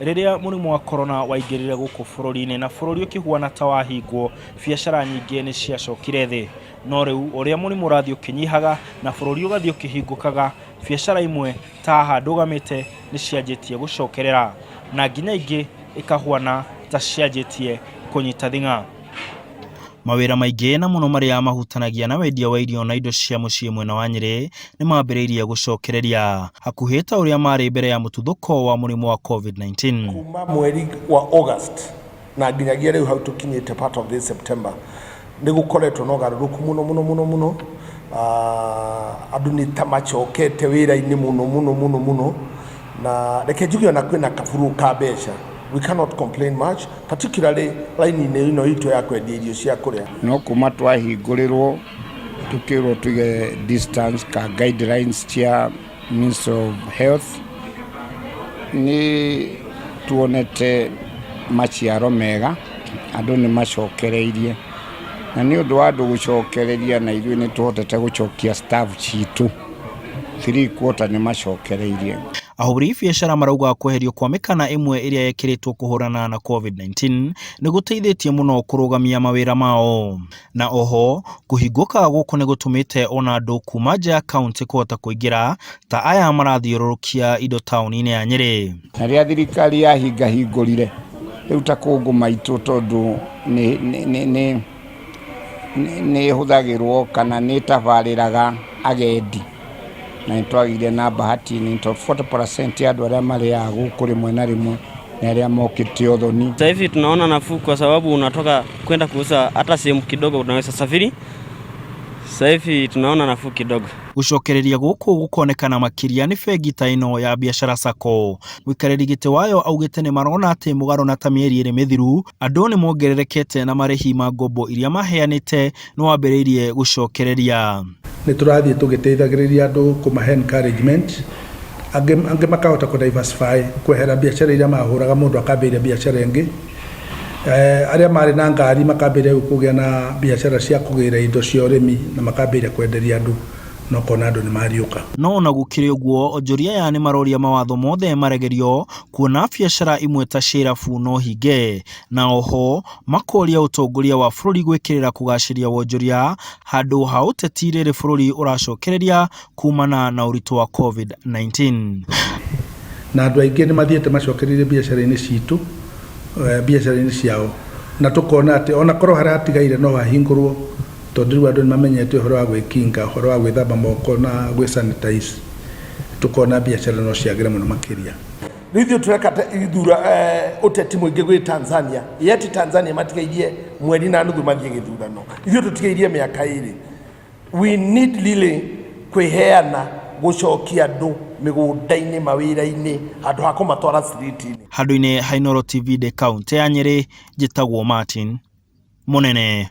Riria murimu wa corona waingirire guku bururi-ini na bururi ukihuana ta wahingwo, biacara nyingi ni ciacokire thi. No riu uria murimu urathii ukinyihaga na bururi ugathii ukihingukaga, biacara imwe ta haha ndugamite ni cianjitie gucokerera na nginya ingi ikahuana ta cianjitie kunyita thinga. Mawira maingi na muno maria mahutanagia na wendia wa irio na indo cia mucii mwena wa Nyeri ni mambiriirie gucokereria hakuhi ta uria mari mbere ya mututhuko wa murimu wa COVID-19. Kuma mweri wa August na nginyagia riu hau tukinyite part of this September ni gukoretwo no garuruku muno andu ni tamachokete wira-ini muno na reke njugio na kwina kaburu ka mbeca. We cannot complain much, particularly line ino ito ya kwendia irio cia kuria. No kuma twahingurirwo tukirwo tuge distance ka guidelines cia Ministry of Health ni tuonete maciaro mega, andu ni macokereirie na ni undu wa andu gucokereria na ithuĩ ni tuhotete gucokia staff citu 3/4 ni macokereirie. Ahubiri biacara marauga kweherio kwa mikana imwe iria yekiritwo kuhurana na COVID-19 ni guteithĩtie muno kurugamia mawira mao, na oho kuhinguka guku ni gutumite ona andu kuma nja ya kaunti kuhota kuingira ta aya marathiũrũrũkia indo tauni-ini ya Nyeri. Naria thirikari yahingahingũrire riu ta kũngũ maitũ tondu ni huthagirwo kana ni tabarĩraga agendi na nitwagire na bahati ni 40% ya andu aria mariaga guku rimwe na rimwe na aria mokite uthoni. Sasa hivi tunaona nafuu kwa sababu unatoka kwenda kuuza hata sehemu kidogo unaweza safiri. Sasa hivi tunaona nafuu kidogo. Gucokereria guku gukonekana makiria ni bengi ta ino ya Biashara Sacco. Mwikarĩri gĩtĩ wayo augĩte ni marona atĩ mũgarũ na ta mĩeri ĩrĩ mĩthiru andũ ni mongererekete na marĩhi ma ngombo iria maheanĩte no wambĩrĩirie gucokereria. Ni turathii tugiteithagiriria andu kumahe encouragement ange makahota ku diversify kwehera biashara iria mahuraga mundu akambĩrĩria biashara ingi. Aria mari na ngari makambĩrĩria kugia na biashara cia kugĩra indo cia ũrĩmi na makambĩrĩria kwenderia andu no kona andu ni mariuka. No na gukire uguo onjoria ya ni maroria mawatho mothe maregerio kuona biashara imwe ta cirabu no hinge, na oho makoria utongoria wa bururi gwikirira kugaciria wonjoria handu ha uteti riri bururi uracokereria kumana na uritu wa COVID-19. Na andu aingi ni mathiete macokererie biashara-ini citu biashara-ini ciao na tukona ati ona korwo haratigaire no hahingurwo tondu andu ni mamenyete uhoro wa gwikinga, uhoro wa gwithamba moko na gwisanitize. Tukona biashara no ciagire muno makiria. Rithio tureka ithura uteti mwingi gwi Tanzania. Yeti Tanzania matigairie mweri na nuthu mathie githurano. Ithio tutigairie miaka iri. We need really kwiheana gucokia andu migunda-ini mawira-ini handu ha kumatwara street-ini. Handu-ini ha Inooro TV de kaunti ya Nyeri, njitagwo Martin Munene.